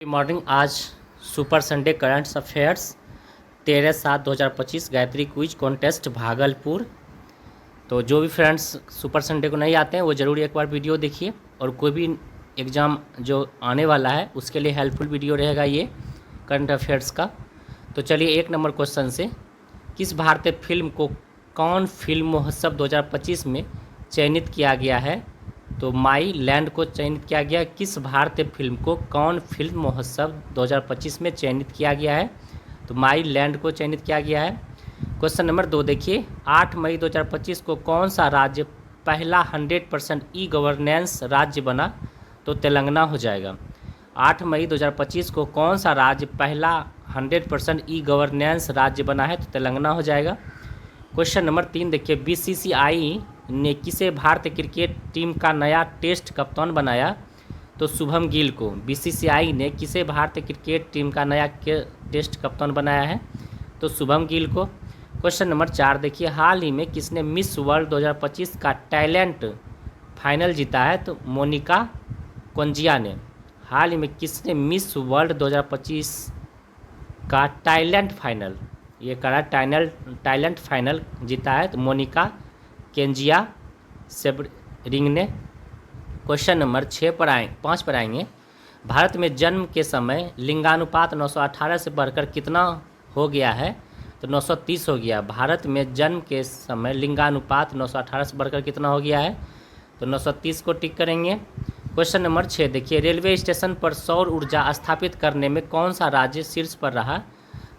Good morning. आज super Sunday current affairs 13/7/2025 Gayatri quiz contest Bhagalpur. तो जो भी फ्रेंड्स सुपर संडे को नहीं आते हैं वो ज़रूर एक बार वीडियो देखिए, और कोई भी एग्ज़ाम जो आने वाला है उसके लिए हेल्पफुल वीडियो रहेगा ये करंट अफेयर्स का। तो चलिए एक नंबर क्वेश्चन से, किस भारतीय फिल्म को कौन फिल्म महोत्सव 2025 में चयनित किया गया है? तो माई लैंड को चयनित किया गया। किस भारतीय फिल्म को कौन फिल्म महोत्सव 2025 में चयनित किया गया है? तो माई लैंड को चयनित किया गया है। क्वेश्चन नंबर 2 देखिए, 8 मई 2025 को कौन सा राज्य पहला 100% ई गवर्नेंस राज्य बना? तो तेलंगाना हो जाएगा। 8 मई 2025 को कौन सा राज्य पहला 100% ई गवर्नेंस राज्य बना है? तो तेलंगाना हो जाएगा। क्वेश्चन नंबर 3 देखिए, बीसीसीआई ने किसे भारतीय क्रिकेट टीम का नया टेस्ट कप्तान बनाया? तो शुभम गिल को। बीसीसीआई ने किसे भारतीय क्रिकेट टीम का नया टेस्ट कप्तान बनाया है? तो शुभम गिल को। क्वेश्चन नंबर 4 देखिए, हाल ही में किसने मिस वर्ल्ड 2025 का टैलेंट फाइनल जीता है? तो मोनिका कोंजिया ने। हाल ही में किसने मिस वर्ल्ड 2025 का टैलेंट फाइनल, ये करा टैलेंट फाइनल जीता है? तो मोनिका केंजिया सेबरिंग ने। क्वेश्चन नंबर 5 पर आएंगे, भारत में जन्म के समय लिंगानुपात 918 से बढ़कर कितना हो गया है? तो 930 हो गया। भारत में जन्म के समय लिंगानुपात 918 से बढ़कर कितना हो गया है? तो 930 को टिक करेंगे। क्वेश्चन नंबर 6 देखिए, रेलवे स्टेशन पर सौर ऊर्जा स्थापित करने में कौन सा राज्य शीर्ष पर रहा?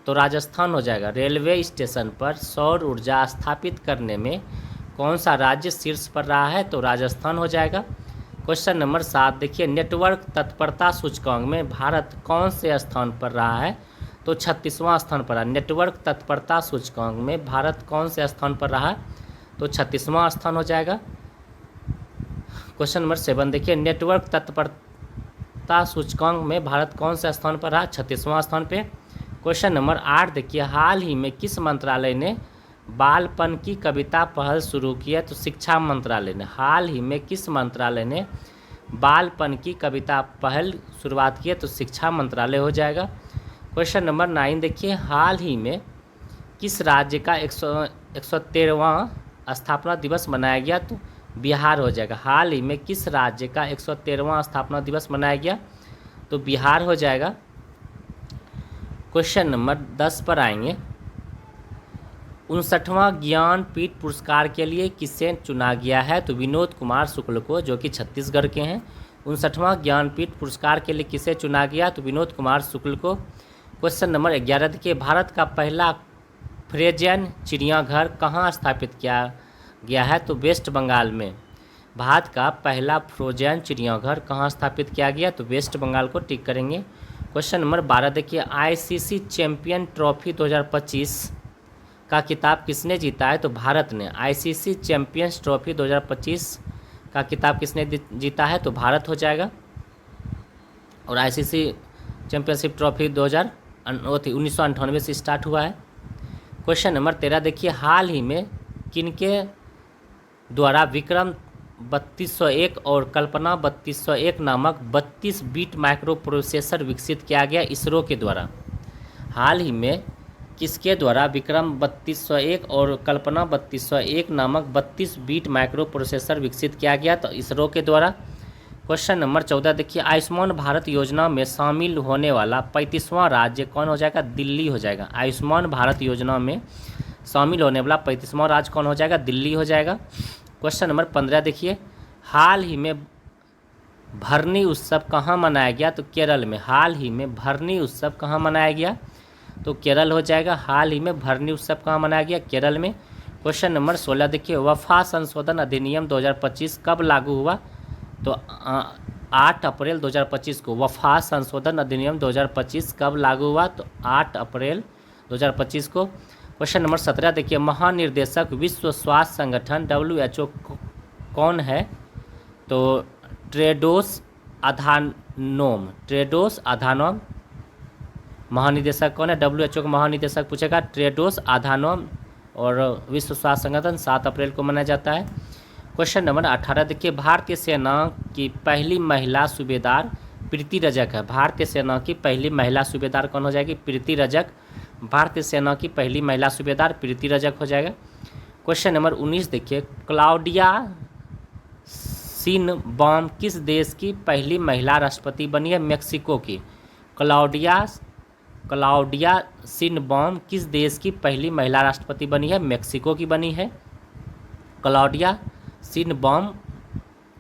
तो राजस्थान हो जाएगा। रेलवे स्टेशन पर सौर ऊर्जा स्थापित करने में कौन सा राज्य शीर्ष पर रहा है? तो राजस्थान हो जाएगा। क्वेश्चन नंबर 7 देखिए, नेटवर्क तत्परता सूचकांक में भारत कौन से स्थान पर रहा है? तो 36वां स्थान पर रहा। नेटवर्क तत्परता सूचकांक में भारत कौन से स्थान पर रहा? तो 36वां स्थान हो जाएगा। क्वेश्चन नंबर 7 देखिए, नेटवर्क तत्परता सूचकांक में भारत कौन से स्थान पर रहा? 36वां स्थान पे। क्वेश्चन नंबर 8 देखिए, हाल ही में किस मंत्रालय ने बालपन की कविता पहल शुरू की है? तो शिक्षा मंत्रालय ने। हाल ही में किस मंत्रालय ने बालपन की कविता पहल शुरुआत की है? तो शिक्षा मंत्रालय हो जाएगा। क्वेश्चन नंबर 9 देखिए, हाल ही में किस राज्य का 113वां स्थापना दिवस मनाया गया? तो बिहार हो जाएगा। हाल ही में किस राज्य का 113वां स्थापना दिवस मनाया गया? तो बिहार हो जाएगा। क्वेश्चन नंबर 10 पर आएंगे, 59वां ज्ञानपीठ पुरस्कार के लिए किसे चुना गया है? तो विनोद कुमार शुक्ल को, जो कि छत्तीसगढ़ के हैं। 59वां ज्ञानपीठ पुरस्कार के लिए किसे चुना गया? तो विनोद कुमार शुक्ल को। क्वेश्चन नंबर 11 देखिए, भारत का पहला फ्रेजियन चिड़ियाघर कहाँ स्थापित किया गया है? तो वेस्ट बंगाल में। भारत का पहला फ्रोजन चिड़ियाघर कहाँ स्थापित किया गया? तो वेस्ट बंगाल को टिक करेंगे। क्वेश्चन नंबर 12 देखिए, आईसीसी चैंपियन ट्रॉफी 2025 का खिताब किसने जीता है? तो भारत ने। आईसीसी चैंपियंस ट्रॉफी 2025 का खिताब किसने जीता है? तो भारत हो जाएगा। और आईसीसी चैंपियनशिप ट्रॉफी 1998 से स्टार्ट हुआ है। क्वेश्चन नंबर 13 देखिए, हाल ही में किनके द्वारा विक्रम 3201 और कल्पना 3201 नामक 32 बिट माइक्रो प्रोसेसर विकसित किया गया? इसरो के द्वारा। हाल ही में किसके द्वारा विक्रम 3201 और कल्पना 3201 नामक 32 बिट माइक्रो प्रोसेसर विकसित किया गया? तो इसरो के द्वारा। क्वेश्चन नंबर 14 देखिए, आयुष्मान भारत योजना में शामिल होने वाला 35वां राज्य कौन हो जाएगा? दिल्ली हो जाएगा। आयुष्मान भारत योजना में शामिल होने वाला 35वां राज्य कौन हो जाएगा? दिल्ली हो जाएगा। क्वेश्चन नंबर 15 देखिए, हाल ही में भरनी उत्सव कहाँ मनाया गया? तो केरल में। हाल ही में भरनी उत्सव कहाँ मनाया गया? तो केरल हो जाएगा। हाल ही में भरनी उत्सव कहाँ मनाया गया? केरल में। क्वेश्चन नंबर 16 देखिए, वफा संशोधन अधिनियम 2025 कब लागू हुआ? तो 8 अप्रैल 2025 को। वफा संशोधन अधिनियम 2025 कब लागू हुआ? तो 8 अप्रैल 2025 को। क्वेश्चन नंबर 17 देखिए, महानिर्देशक विश्व स्वास्थ्य संगठन WHO कौन है? तो टेड्रोस अधानोम महानिदेशक कौन है? WHO का महानिदेशक पूछेगा, टेड्रोस अधानोम। और विश्व स्वास्थ्य संगठन 7 अप्रैल को मनाया जाता है। क्वेश्चन नंबर 18 देखिए, भारतीय सेना की पहली महिला सूबेदार प्रीति रजक है। भारतीय सेना की पहली महिला सूबेदार कौन हो जाएगी? प्रीति रजक। भारतीय सेना की पहली महिला सूबेदार प्रीति रजक हो जाएगा। क्वेश्चन नंबर 19 देखिए, क्लाउडिया शिनबॉम किस देश की पहली महिला राष्ट्रपति बनी है? मेक्सिको की। क्लाउडिया शिनबॉम किस देश की पहली महिला राष्ट्रपति बनी है? मेक्सिको की बनी है। क्लाउडिया शिनबॉम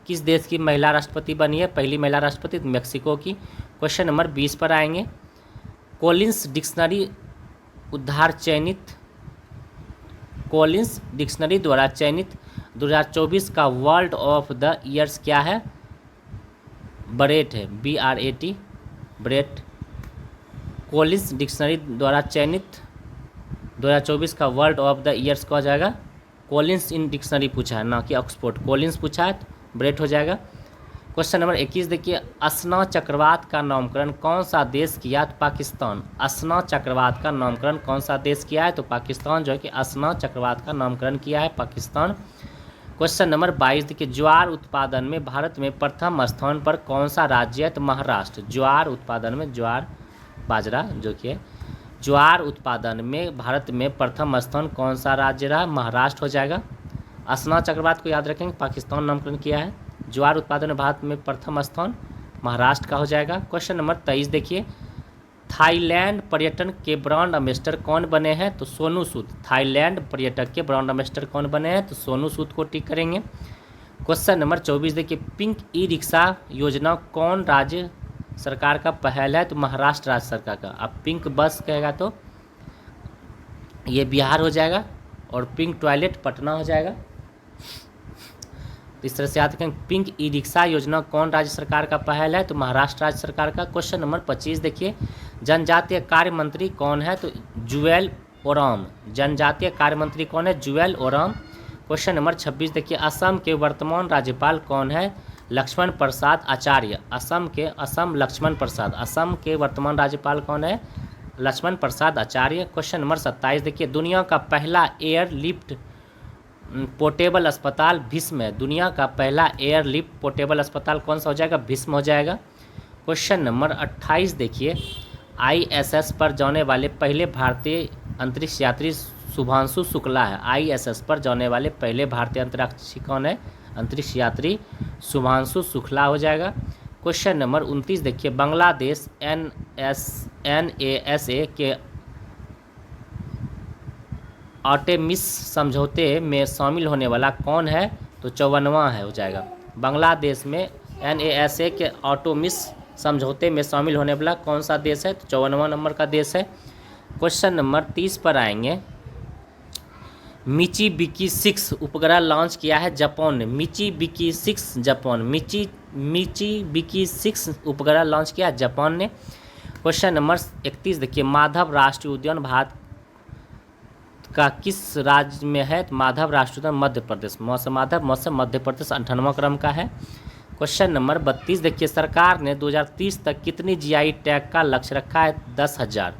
किस देश की महिला राष्ट्रपति बनी है? पहली महिला राष्ट्रपति मेक्सिको की। क्वेश्चन नंबर 20 पर आएंगे, कॉलिंस डिक्शनरी द्वारा चयनित 2024 का वर्ल्ड ऑफ द ईयर्स क्या है? बरेट है, BRAT, बरेट। कॉलिंस डिक्शनरी द्वारा चयनित 2024 का वर्ल्ड ऑफ द ईयर्स कहा जाएगा? कॉलिंस इन डिक्शनरी पूछा है, ना कि ऑक्सफोर्ड। कॉलिंस पूछा है, ब्रेट हो जाएगा। क्वेश्चन नंबर 21 देखिए, असना चक्रवात का नामकरण कौन सा देश किया? तो पाकिस्तान। असना चक्रवात का नामकरण कौन सा देश किया है? तो पाकिस्तान जो है कि असना चक्रवात का नामकरण किया है, पाकिस्तान। क्वेश्चन नंबर 22 देखिए, ज्वार उत्पादन में भारत में प्रथम स्थान पर कौन सा राज्य है? तो महाराष्ट्र। ज्वार उत्पादन में, ज्वार बाजरा जो कि है, ज्वार उत्पादन में भारत में प्रथम स्थान कौन सा राज्य रहा? महाराष्ट्र हो जाएगा। असना चक्रवात को याद रखेंगे, पाकिस्तान नामकरण किया है। ज्वार उत्पादन में भारत में प्रथम स्थान महाराष्ट्र का हो जाएगा। क्वेश्चन नंबर 23 देखिए, थाईलैंड पर्यटन के ब्रांड एम्बेसडर कौन बने हैं? तो सोनू सूद। थाईलैंड पर्यटक के ब्रांड एम्बेसडर कौन बने हैं? तो सोनू सूद को टिक करेंगे। क्वेश्चन नंबर 24 देखिए, पिंक ई रिक्शा योजना कौन राज्य सरकार का पहल है? तो महाराष्ट्र राज्य सरकार का। अब पिंक बस कहेगा तो ये बिहार हो जाएगा, और पिंक टॉयलेट पटना हो जाएगा। इस तरह से याद रखें, पिंक ई रिक्शा योजना कौन राज्य सरकार का पहल है? तो महाराष्ट्र राज्य सरकार का। क्वेश्चन नंबर 25 देखिए, जनजातीय कार्य मंत्री कौन है? तो जुएल ओराम। जनजातीय कार्य मंत्री कौन है? जुएल ओराम। क्वेश्चन नंबर 26 देखिए, असम के वर्तमान राज्यपाल कौन है? लक्ष्मण प्रसाद आचार्य। असम लक्ष्मण प्रसाद। असम के वर्तमान राज्यपाल कौन है? लक्ष्मण प्रसाद आचार्य। क्वेश्चन नंबर 27 देखिए, दुनिया का पहला एयरलिफ्ट पोर्टेबल अस्पताल भीष्म है। दुनिया का पहला एयरलिफ्ट पोर्टेबल अस्पताल कौन सा हो जाएगा? भीष्म हो जाएगा। क्वेश्चन नंबर 28 देखिए, ISS पर जाने वाले पहले भारतीय अंतरिक्ष यात्री शुभांशु शुक्ला है। ISS पर जाने वाले पहले भारतीय अंतरिक्षी कौन है? अंतरिक्ष यात्री शुभांशु शुक्ला हो जाएगा। क्वेश्चन नंबर 29 देखिए, बांग्लादेश NASA के आर्टेमिस समझौते में शामिल होने वाला कौन है? तो 54वां है हो जाएगा। बांग्लादेश में NASA के आर्टेमिस समझौते में शामिल होने वाला कौन सा देश है? तो 54वां नंबर का देश है। क्वेश्चन नंबर 30 पर आएंगे, मिचिबिकी 6 उपग्रह लॉन्च किया है जापान ने। मिचिबिकी 6 जापान। मिचिबिकी 6 उपग्रह लॉन्च किया है जापान ने। क्वेश्चन नंबर 31 देखिए, माधव राष्ट्रीय उद्यान भारत का किस राज्य में है? माधव राष्ट्रीय उद्यान मध्य प्रदेश। मौसम मध्य प्रदेश 98वां क्रम का है। क्वेश्चन नंबर 32 देखिए, सरकार ने 2030 तक कितनी GI टैग का लक्ष्य रखा है? 10,000।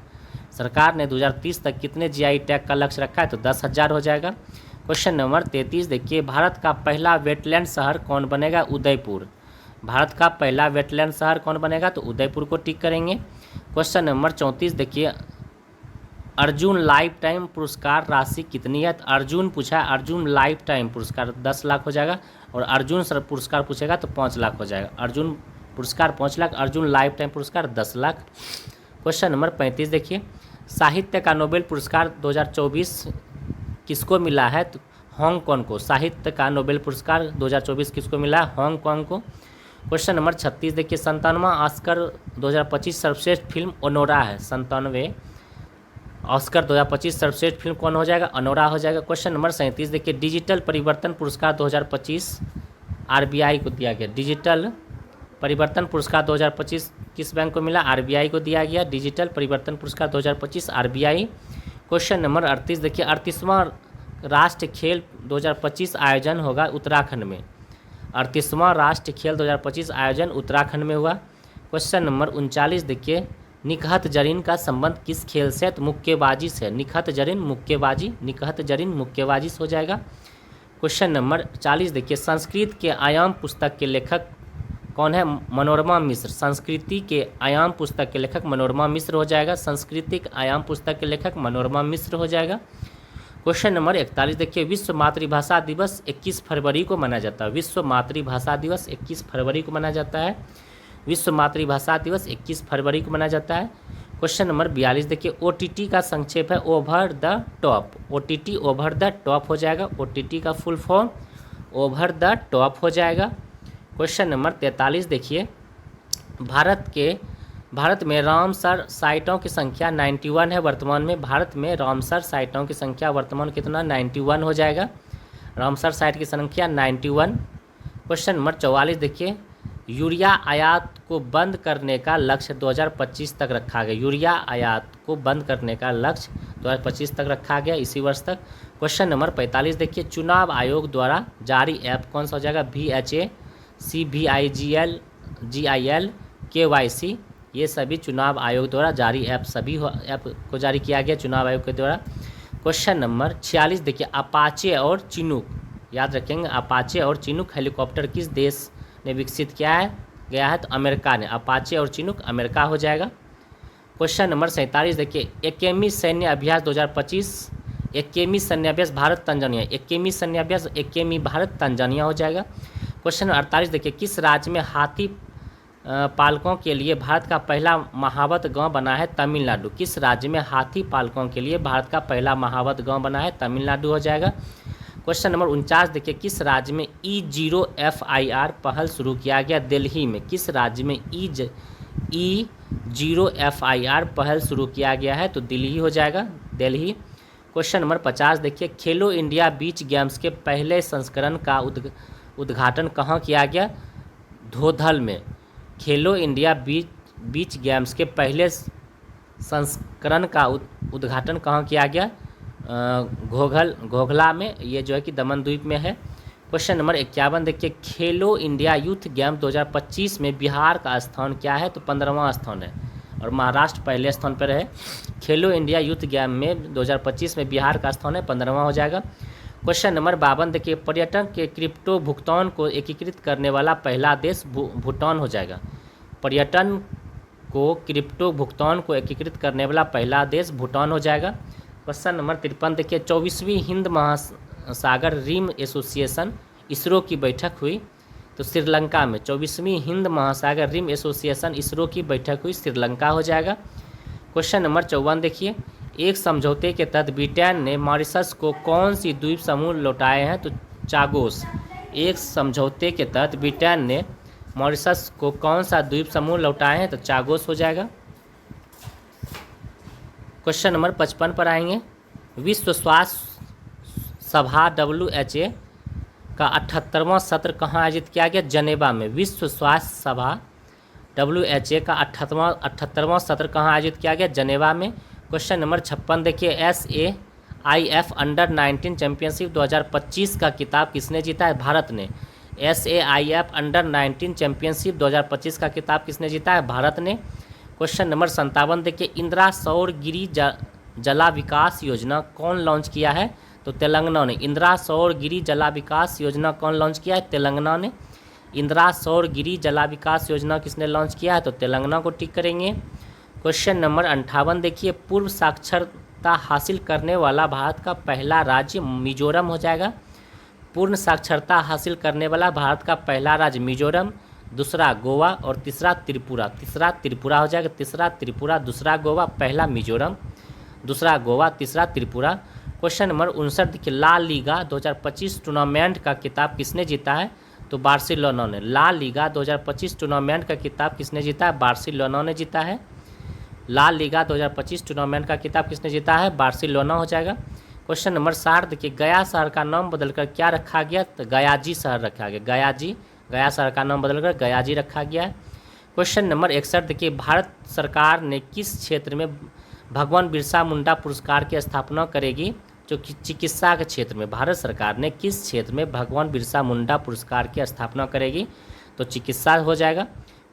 सरकार ने 2030 तक कितने GI टैग का लक्ष्य रखा है? तो 10,000 हो जाएगा। क्वेश्चन नंबर 33 देखिए, भारत का पहला वेटलैंड शहर कौन बनेगा? उदयपुर। भारत का पहला वेटलैंड शहर कौन बनेगा? तो उदयपुर को टिक करेंगे। क्वेश्चन नंबर 34 देखिए, अर्जुन लाइफ टाइम पुरस्कार राशि कितनी है? तो अर्जुन पूछा है, अर्जुन लाइफ टाइम पुरस्कार 10 लाख हो जाएगा, और अर्जुन सर पुरस्कार पूछेगा तो 5 लाख हो जाएगा। अर्जुन पुरस्कार 5 लाख, अर्जुन लाइफ टाइम पुरस्कार 10 लाख। क्वेश्चन नंबर 35 देखिए, साहित्य का नोबेल पुरस्कार 2024 किसको मिला है? तो हांगकांग को। साहित्य का नोबेल पुरस्कार 2024 किसको मिला है? हांगकांग को। क्वेश्चन नंबर 36 देखिए, 97वां ऑस्कर 2025 सर्वश्रेष्ठ फिल्म अनोरा है। 97वें ऑस्कर 2025 सर्वश्रेष्ठ फिल्म कौन हो जाएगा? अनोरा हो जाएगा। क्वेश्चन नंबर 37 देखिए, डिजिटल परिवर्तन पुरस्कार 2025 RBI को दिया गया। डिजिटल परिवर्तन पुरस्कार 2025 किस बैंक को मिला? RBI को दिया गया। डिजिटल परिवर्तन पुरस्कार 2025 RBI। क्वेश्चन नंबर 38 देखिए, 38वां राष्ट्रीय खेल 2025 आयोजन होगा उत्तराखंड में। 38वां राष्ट्रीय खेल 2025 आयोजन उत्तराखंड में हुआ। क्वेश्चन नंबर 39 देखिए, निकहत जरीन का संबंध किस खेल से? तो मुक्केबाजी से। निकहत जरीन मुक्केबाजी से हो जाएगा। क्वेश्चन नंबर 40 देखिए, संस्कृत के आयाम पुस्तक के लेखक कौन है? मनोरमा मिश्र। संस्कृति के आयाम पुस्तक के लेखक मनोरमा मिश्र हो जाएगा। सांस्कृतिक आयाम पुस्तक के लेखक मनोरमा मिश्र हो जाएगा। क्वेश्चन नंबर 41 देखिए, विश्व मातृभाषा दिवस 21 फरवरी को मनाया जाता है। विश्व मातृभाषा दिवस 21 फरवरी को मनाया जाता है। विश्व मातृभाषा दिवस 21 फरवरी को मनाया जाता है। क्वेश्चन नंबर 42 देखिए, OTT का संक्षेप है over the top. OTT over the top हो जाएगा। OTT का full form over the top हो जाएगा। क्वेश्चन नंबर 43 देखिए, भारत में रामसर साइटों की संख्या 91 है वर्तमान में। भारत में रामसर साइटों की संख्या वर्तमान कितना? 91 हो जाएगा। रामसर साइट की संख्या 91। क्वेश्चन नंबर 44 देखिए, यूरिया आयात को बंद करने का लक्ष्य 2025 तक रखा गया। यूरिया आयात को बंद करने का लक्ष्य 2025 तक रखा गया, इसी वर्ष तक। क्वेश्चन नंबर 45 देखिए, चुनाव आयोग द्वारा जारी ऐप कौन सा हो जाएगा? VHA CVIGL GIL KYC, ये सभी चुनाव आयोग द्वारा जारी ऐप ऐप को जारी किया गया चुनाव आयोग के द्वारा। क्वेश्चन नंबर 46 देखिए, अपाचे और चिनूक, याद रखेंगे, अपाचे और चिनूक हेलीकॉप्टर किस देश ने विकसित किया है गया है? तो अमेरिका ने। अपाचे और चिनूक अमेरिका हो जाएगा। क्वेश्चन नंबर 47 देखिए, 21वीं सैन्य अभ्यास 2025, 21वीं सैन्य अभ्यास भारत तंजानिया, 21वीं सैन्य अभ्यास 21वीं भारत तंजानिया हो जाएगा। क्वेश्चन 48 देखिए, किस राज्य में हाथी पालकों के लिए भारत का पहला महावत गांव बना है? तमिलनाडु। किस राज्य में हाथी पालकों के लिए भारत का पहला महावत गांव बना है? तमिलनाडु हो जाएगा। क्वेश्चन नंबर 49 देखिए, किस राज्य में E0FIR पहल शुरू किया गया? दिल्ली में। किस राज्य में E0FIR पहल शुरू किया गया है? तो दिल्ली हो जाएगा, दिल्ली। क्वेश्चन नंबर 50 देखिए, खेलो इंडिया बीच गेम्स के पहले संस्करण का उद्घाटन कहाँ किया गया? धोधल में। खेलो इंडिया बीच गेम्स के पहले संस्करण का उद्घाटन कहाँ किया गया? घोघला में, ये जो है कि दमन द्वीप में है। क्वेश्चन नंबर 51 देखिए, खेलो इंडिया यूथ गेम 2025 में बिहार का स्थान क्या है? तो 15वां स्थान है और महाराष्ट्र पहले स्थान पर है। खेलो इंडिया यूथ गेम में 2025 में बिहार का स्थान है, 15वां हो जाएगा। क्वेश्चन नंबर 52 देखिए, पर्यटन के क्रिप्टो भुगतान को एकीकृत करने वाला पहला देश भूटान हो जाएगा। पर्यटन को क्रिप्टो भुगतान को एकीकृत करने वाला पहला देश भूटान हो जाएगा। क्वेश्चन नंबर 53 देखिए, 24वीं हिंद महासागर रिम एसोसिएशन इसरो की बैठक हुई तो श्रीलंका में। 24वीं हिंद महासागर रिम एसोसिएशन इसरो की बैठक हुई, श्रीलंका हो जाएगा। क्वेश्चन नंबर 54 देखिए, एक समझौते के तहत ब्रिटेन ने मॉरिशस को कौन सी द्वीप समूह लौटाए हैं? तो चागोस। एक समझौते के तहत ब्रिटेन ने मॉरिशस को कौन सा द्वीप समूह लौटाए हैं? तो चागोस हो जाएगा। क्वेश्चन नंबर 55 पर आएंगे, विश्व स्वास्थ्य सभा WHA का 78वां सत्र कहाँ आयोजित किया गया? जेनेवा में। विश्व स्वास्थ्य सभा WHA का 78वां सत्र कहाँ आयोजित किया गया? जेनेवा में। क्वेश्चन नंबर 56 देखिए, SAIF अंडर-19 चैंपियनशिप 2025 का खिताब किसने जीता है? भारत ने। SAIF अंडर-19 चैंपियनशिप 2025 का खिताब किसने जीता है? भारत ने। क्वेश्चन नंबर 57 देखिए, इंदिरा सौर गिरी जला विकास योजना कौन लॉन्च किया है? तो तेलंगाना ने। इंदिरा सौर गिरी जला विकास योजना कौन लॉन्च किया है? तेलंगाना ने। इंदिरा सौर गिरी जला विकास योजना किसने लॉन्च किया है? तो तेलंगाना को टिक करेंगे। क्वेश्चन नंबर 58 देखिए, पूर्व साक्षरता हासिल करने वाला भारत का पहला राज्य मिजोरम हो जाएगा। पूर्ण साक्षरता हासिल करने वाला भारत का पहला राज्य मिजोरम, दूसरा गोवा और तीसरा त्रिपुरा। तीसरा त्रिपुरा हो जाएगा, तीसरा त्रिपुरा, दूसरा गोवा, पहला मिजोरम, दूसरा गोवा, तीसरा त्रिपुरा। क्वेश्चन नंबर 59 देखिए, ला लीगा 2025 टूर्नामेंट का खिताब किसने जीता है? तो बार्सिलोना ने। ला लीगा 2025 टूर्नामेंट का खिताब किसने जीता है? बार्सिलोना ने जीता है। ला लीगा 2025 टूर्नामेंट का खिताब किसने जीता है? बार्सिलोना हो जाएगा। क्वेश्चन नंबर 60 देखिए, गया शहर का नाम बदलकर क्या रखा गया? तो गयाजी शहर रखा गया, गयाजी। गया शहर का नाम बदलकर गयाजी रखा गया है। क्वेश्चन नंबर 61 देखिए, भारत सरकार ने किस क्षेत्र में भगवान बिरसा मुंडा पुरस्कार की स्थापना करेगी? जो कि चिकित्सा के क्षेत्र में। भारत सरकार ने किस क्षेत्र में भगवान बिरसा मुंडा पुरस्कार की स्थापना करेगी? तो चिकित्सा हो जाएगा।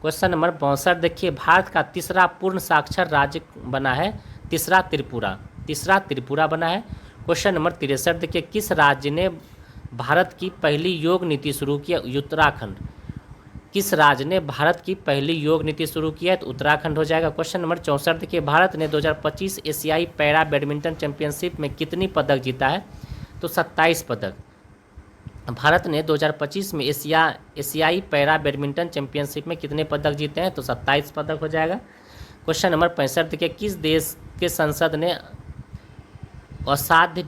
क्वेश्चन नंबर 62 देखिए, भारत का तीसरा पूर्ण साक्षर राज्य बना है? तीसरा त्रिपुरा, तीसरा त्रिपुरा बना है। क्वेश्चन नंबर 63 देखिए, किस राज्य ने भारत की पहली योग नीति शुरू की? उत्तराखंड। किस राज्य ने भारत की पहली योग नीति शुरू की है? तो उत्तराखंड हो जाएगा। क्वेश्चन नंबर 64 देखिए, भारत ने 2025 एशियाई पैरा बैडमिंटन चैंपियनशिप में कितनी पदक जीता है? तो 27 पदक। भारत ने 2025 में एशियाई पैरा बैडमिंटन चैंपियनशिप में कितने पदक जीते हैं? तो 27 पदक हो जाएगा। क्वेश्चन नंबर 65 देखिए, किस देश के संसद ने असाध्य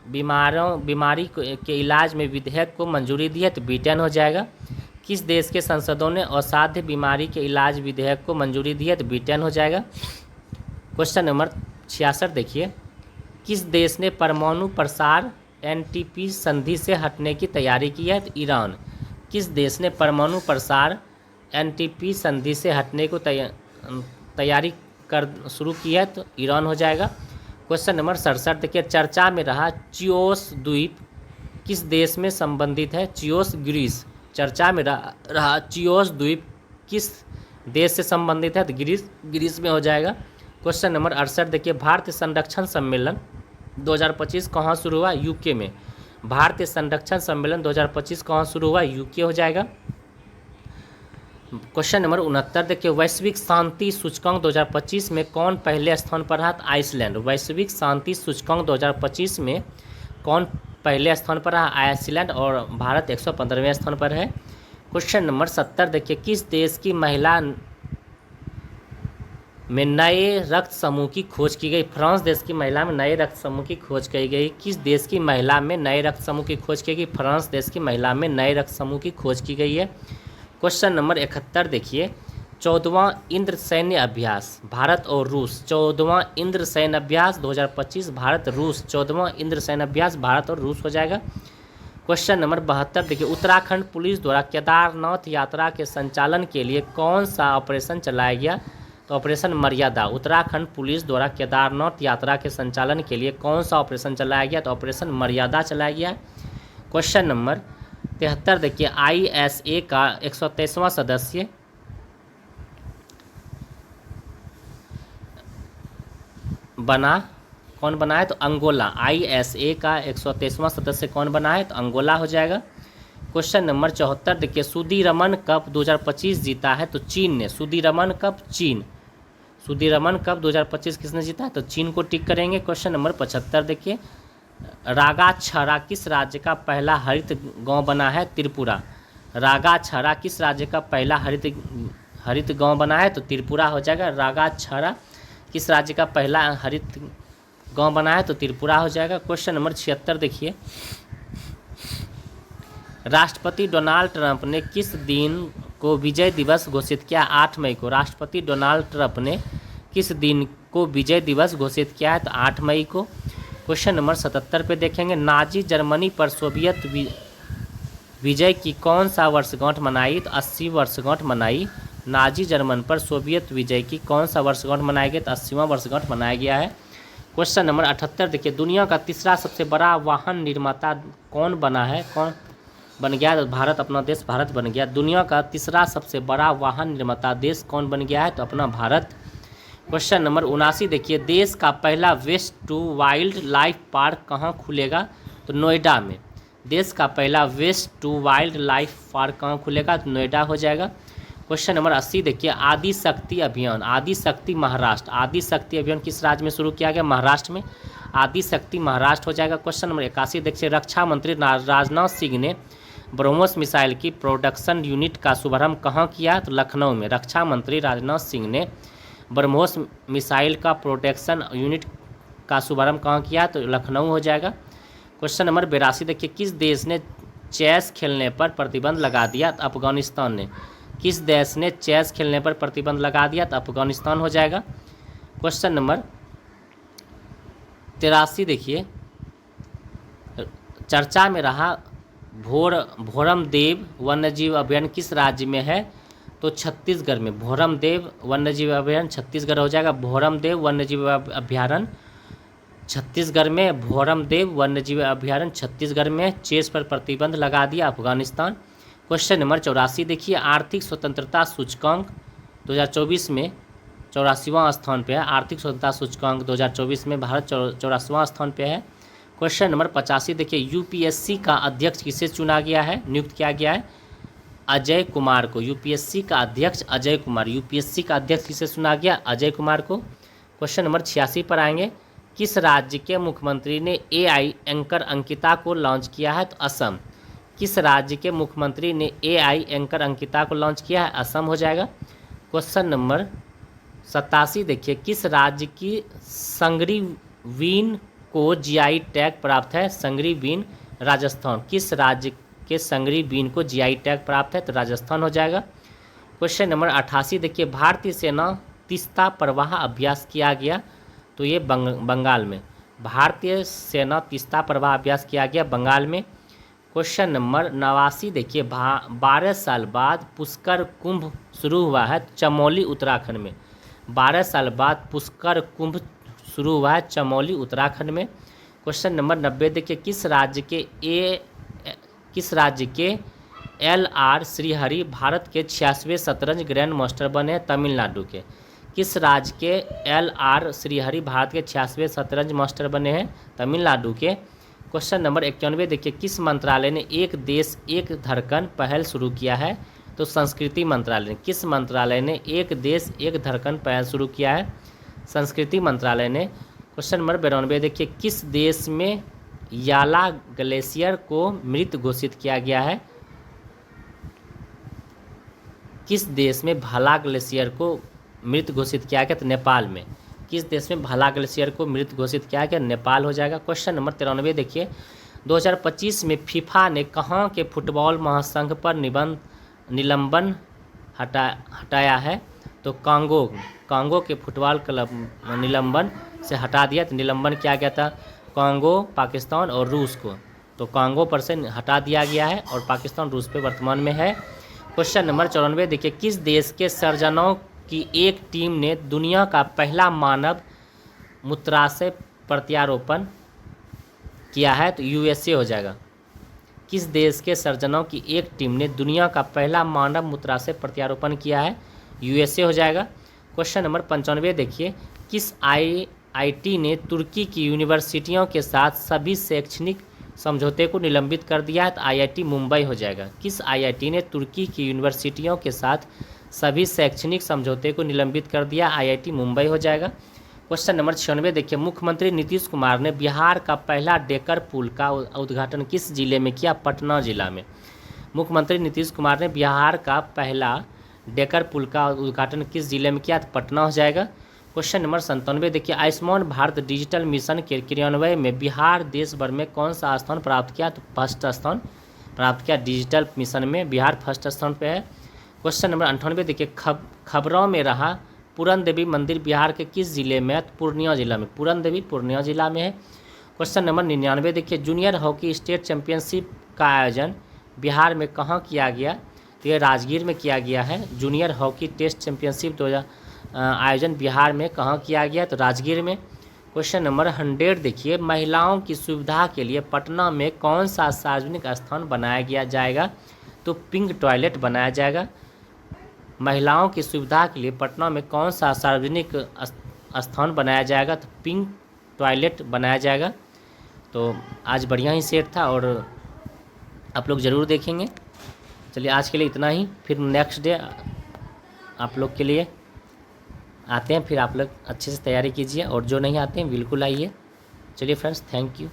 बीमारी के इलाज में विधेयक को मंजूरी दी है? तो ब्रिटेन हो जाएगा। किस देश के संसदों ने असाध्य बीमारी के इलाज विधेयक को मंजूरी दी है? तो ब्रिटेन हो जाएगा। क्वेश्चन नंबर 66 देखिए, किस देश ने परमाणु प्रसार एनटीपी संधि से हटने की तैयारी की है? तो ईरान। किस देश ने परमाणु प्रसार एनटीपी संधि से हटने को तैयारी शुरू की है? तो ईरान हो जाएगा। क्वेश्चन नंबर 67 देखिए, चर्चा में रहा चियोस द्वीप किस देश में संबंधित है? चियोस ग्रीस। चर्चा में रहा चियोस द्वीप किस देश से संबंधित है? तो ग्रीस में हो जाएगा। क्वेश्चन नंबर 68 देखिए, भारतीय संरक्षण सम्मेलन 2025 कहाँ शुरू हुआ? यूके में। भारतीय संरक्षण सम्मेलन 2025 कहाँ शुरू हुआ? यूके हो जाएगा। क्वेश्चन नंबर 69 देखिए, वैश्विक शांति सूचकांक 2025 में कौन पहले स्थान पर रहा? आइसलैंड। वैश्विक शांति सूचकांक 2025 में कौन पहले स्थान पर रहा? आइसलैंड। और भारत 115वें स्थान पर है। क्वेश्चन नंबर 70 देखिए, किस देश की महिला में नए रक्त समूह की खोज की गई? फ्रांस देश की महिला में नए रक्त समूह की खोज की गई। किस देश की महिला में नए रक्त समूह की खोज की गई? फ्रांस देश की महिला में नए रक्त समूह की खोज की गई है। क्वेश्चन नंबर 71 देखिए, 14वां इंद्र सैन्य अभ्यास भारत और रूस। 14वां इंद्र सैन्य अभ्यास 2025 भारत रूस। 14वां इंद्र सैन्य अभ्यास भारत और रूस हो जाएगा। क्वेश्चन नंबर 72 देखिए, उत्तराखंड पुलिस द्वारा केदारनाथ यात्रा के संचालन के लिए कौन सा ऑपरेशन चलाया गया? तो ऑपरेशन मर्यादा। उत्तराखंड पुलिस द्वारा केदारनाथ यात्रा के संचालन के लिए कौन सा ऑपरेशन चलाया गया? तो ऑपरेशन मर्यादा चलाया गया है। क्वेश्चन नंबर 73 देखिए, ISA का 123वां सदस्य बना, कौन बना है? तो अंगोला। ISA का 123वां सदस्य कौन बना है? तो अंगोला हो जाएगा। क्वेश्चन नंबर 74 देखिए, सुदीरमन कप 2025 जीता है? तो चीन ने। सुदीरमन कप चीन। सुदीरमन कप 2025 किसने जीता है? तो चीन को टिक करेंगे। क्वेश्चन नंबर 75 देखिए, रागाछरा किस राज्य का पहला हरित गांव बना है? त्रिपुरा। रागाछरा किस राज्य का पहला हरित गांव बना है? तो त्रिपुरा हो जाएगा। रागाछरा किस राज्य का पहला हरित गांव बना है? तो त्रिपुरा हो जाएगा। क्वेश्चन नंबर 76 देखिए, राष्ट्रपति डोनाल्ड ट्रंप ने किस दिन को विजय दिवस घोषित किया? 8 मई को। राष्ट्रपति डोनाल्ड ट्रंप ने किस दिन को विजय दिवस घोषित किया है? तो 8 मई को। क्वेश्चन नंबर 77 पे देखेंगे, नाजी जर्मनी पर सोवियत विजय की कौन सा वर्षगांठ मनाई? तो 80 वर्षगांठ मनाई। नाजी जर्मन पर सोवियत विजय की कौन सा वर्षगांठ मनाया गया? तो 80वां वर्षगांठ मनाया गया है। क्वेश्चन नंबर 78 देखिए, दुनिया का तीसरा सबसे बड़ा वाहन निर्माता कौन बना है? कौन बन गया? तो भारत, अपना देश भारत बन गया। दुनिया का तीसरा सबसे बड़ा वाहन निर्माता देश कौन बन गया है? तो अपना भारत। क्वेश्चन नंबर 79 देखिए, देश का पहला waste to wild life park कहाँ खुलेगा? तो नोएडा में। देश का पहला waste to wild life park कहाँ खुलेगा? तो नोएडा हो जाएगा। क्वेश्चन नंबर 80 देखिए, आदि शक्ति अभियान। आदि शक्ति महाराष्ट्र। आदि शक्ति अभियान किस राज्य में शुरू किया गया? महाराष्ट्र में। आदि शक्ति महाराष्ट्र हो जाएगा। क्वेश्चन नंबर 81 देखिए, रक्षा मंत्री राजनाथ सिंह ने ब्रह्मोस मिसाइल की प्रोडक्शन यूनिट का शुभारंभ कहाँ किया? तो लखनऊ में। रक्षा मंत्री राजनाथ सिंह ने ब्रह्मोस मिसाइल का प्रोडक्शन यूनिट का शुभारंभ कहाँ किया? तो लखनऊ हो जाएगा। क्वेश्चन नंबर 82 देखिए, किस देश ने चेस खेलने पर प्रतिबंध लगा दिया? तो अफगानिस्तान ने। किस देश ने चेस खेलने पर प्रतिबंध लगा दिया? तो अफगानिस्तान हो जाएगा। क्वेश्चन नंबर 83 देखिए, चर्चा में रहा भोरमदेव वन्यजीव अभयारण्य किस राज्य में है? तो छत्तीसगढ़ में। भोरमदेव वन्यजीव अभयारण्य छत्तीसगढ़ हो जाएगा। भोरमदेव वन्यजीव अभयारण्य छत्तीसगढ़ में। भोरमदेव वन्यजीव अभयारण्य छत्तीसगढ़ में। चेस पर प्रतिबंध लगा दिया अफगानिस्तान। क्वेश्चन नंबर 84 देखिए, आर्थिक स्वतंत्रता सूचकांक 2024 में 84वां स्थान पे है। आर्थिक स्वतंत्रता सूचकांक 2024 में भारत 84वां स्थान पे है। क्वेश्चन नंबर 85 देखिए, यूपीएससी का अध्यक्ष किसे चुना गया है, नियुक्त किया गया है? अजय कुमार को, यूपीएससी का अध्यक्ष अजय कुमार, यूपीएससी का अध्यक्ष किसे चुना गया, अजय कुमार को। क्वेश्चन नंबर 86 पर आएंगे, किस राज्य के मुख्यमंत्री ने एआई एंकर अंकिता को लॉन्च किया है, तो असम। किस राज्य के मुख्यमंत्री ने एआई एंकर अंकिता को लॉन्च किया है, असम हो जाएगा। क्वेश्चन नंबर 87 देखिए, किस राज्य की संगरी वीन को जीआई टैग प्राप्त है, संगरी बीन राजस्थान। किस राज्य के संगरी बीन को जीआई टैग प्राप्त है, तो राजस्थान हो जाएगा। क्वेश्चन नंबर 88 देखिए, भारतीय सेना तीस्ता प्रवाह अभ्यास किया गया, तो ये बंगाल में। भारतीय सेना तीस्ता प्रवाह अभ्यास किया गया बंगाल में। क्वेश्चन नंबर 89 देखिए, 12 साल बाद पुष्कर कुंभ शुरू हुआ है चमोली उत्तराखंड में। 12 साल बाद पुष्कर कुंभ शुरू हुआ है चमोली उत्तराखंड में। क्वेश्चन नंबर 90 देखिए, किस राज्य के LR श्रीहरि भारत के 86वें शतरंज ग्रैंड मास्टर बने, तमिलनाडु के। किस राज्य के LR श्रीहरि भारत के 86वें शतरंज मास्टर बने हैं, तमिलनाडु के। क्वेश्चन नंबर 91 देखिए, किस मंत्रालय ने एक देश एक धड़कन पहल शुरू किया है, तो संस्कृति मंत्रालय ने। किस मंत्रालय ने एक देश एक धड़कन पहल शुरू किया है, संस्कृति मंत्रालय ने। क्वेश्चन नंबर 92 देखिए, किस देश में याला ग्लेशियर को मृत घोषित किया गया है, किस देश में भाला ग्लेशियर को मृत घोषित किया गया, तो नेपाल में। किस देश में भाला ग्लेशियर को मृत घोषित किया गया, नेपाल हो जाएगा। क्वेश्चन नंबर 93 देखिए, 2025 में फीफा ने कहाँ के फुटबॉल महासंघ पर निलंबन हटाया है, तो कांगो के फुटबॉल क्लब निलंबन से हटा दिया। तो निलंबन किया गया था कांगो, पाकिस्तान और रूस को, तो कांगो पर से हटा दिया गया है और पाकिस्तान रूस पे वर्तमान में है। क्वेश्चन नंबर 94 देखिए, किस देश के सर्जनों की एक टीम ने दुनिया का पहला मानव मूत्राशय प्रत्यारोपण किया है, तो USA हो जाएगा। किस देश के सर्जनों की एक टीम ने दुनिया का पहला मानव मूत्राशय प्रत्यारोपण किया है, USA हो जाएगा। क्वेश्चन नंबर 95 देखिए, किस IIT ने तुर्की की यूनिवर्सिटियों के साथ सभी शैक्षणिक समझौते को निलंबित कर दिया है, तो IIT मुंबई हो जाएगा। किस IIT ने तुर्की की यूनिवर्सिटियों के साथ सभी शैक्षणिक समझौते को निलंबित कर दिया, IIT मुंबई हो जाएगा। क्वेश्चन नंबर 96 देखिए, मुख्यमंत्री नीतीश कुमार ने बिहार का पहला डेकर पुल का उद्घाटन किस जिले में किया, पटना जिला में। मुख्यमंत्री नीतीश कुमार ने बिहार का पहला डेकर पुल का उद्घाटन किस जिले में किया, तो पटना हो जाएगा। क्वेश्चन नंबर 97 देखिए, आयुष्मान भारत डिजिटल मिशन के क्रियान्वयन में बिहार देश भर में कौन सा स्थान प्राप्त किया, तो फर्स्ट स्थान प्राप्त किया। डिजिटल मिशन में बिहार फर्स्ट स्थान पे है। क्वेश्चन नंबर 98 देखिए, खबरों में रहा पूरन देवी मंदिर बिहार के किस जिले में है, तो पूर्णिया जिला में। पूरन देवी पूर्णिया जिला में है। क्वेश्चन नंबर 99 देखिए, जूनियर हॉकी स्टेट चैंपियनशिप का आयोजन बिहार में कहाँ किया गया, तो ये राजगीर में किया गया है। जूनियर हॉकी टेस्ट चैंपियनशिप आयोजन बिहार में कहाँ किया गया, तो राजगीर में। क्वेश्चन नंबर 100 देखिए, महिलाओं की सुविधा के लिए पटना में कौन सा सार्वजनिक स्थान बनाया जाएगा, तो पिंक टॉयलेट बनाया जाएगा। महिलाओं की सुविधा के लिए पटना में कौन सा सार्वजनिक स्थान बनाया जाएगा, तो पिंक टॉयलेट बनाया जाएगा। तो आज बढ़िया ही सेट था और आप लोग ज़रूर देखेंगे। चलिए आज के लिए इतना ही, फिर नेक्स्ट डे आप लोग के लिए आते हैं, फिर आप लोग अच्छे से तैयारी कीजिए और जो नहीं आते हैं बिल्कुल आइए। चलिए फ्रेंड्स, थैंक यू।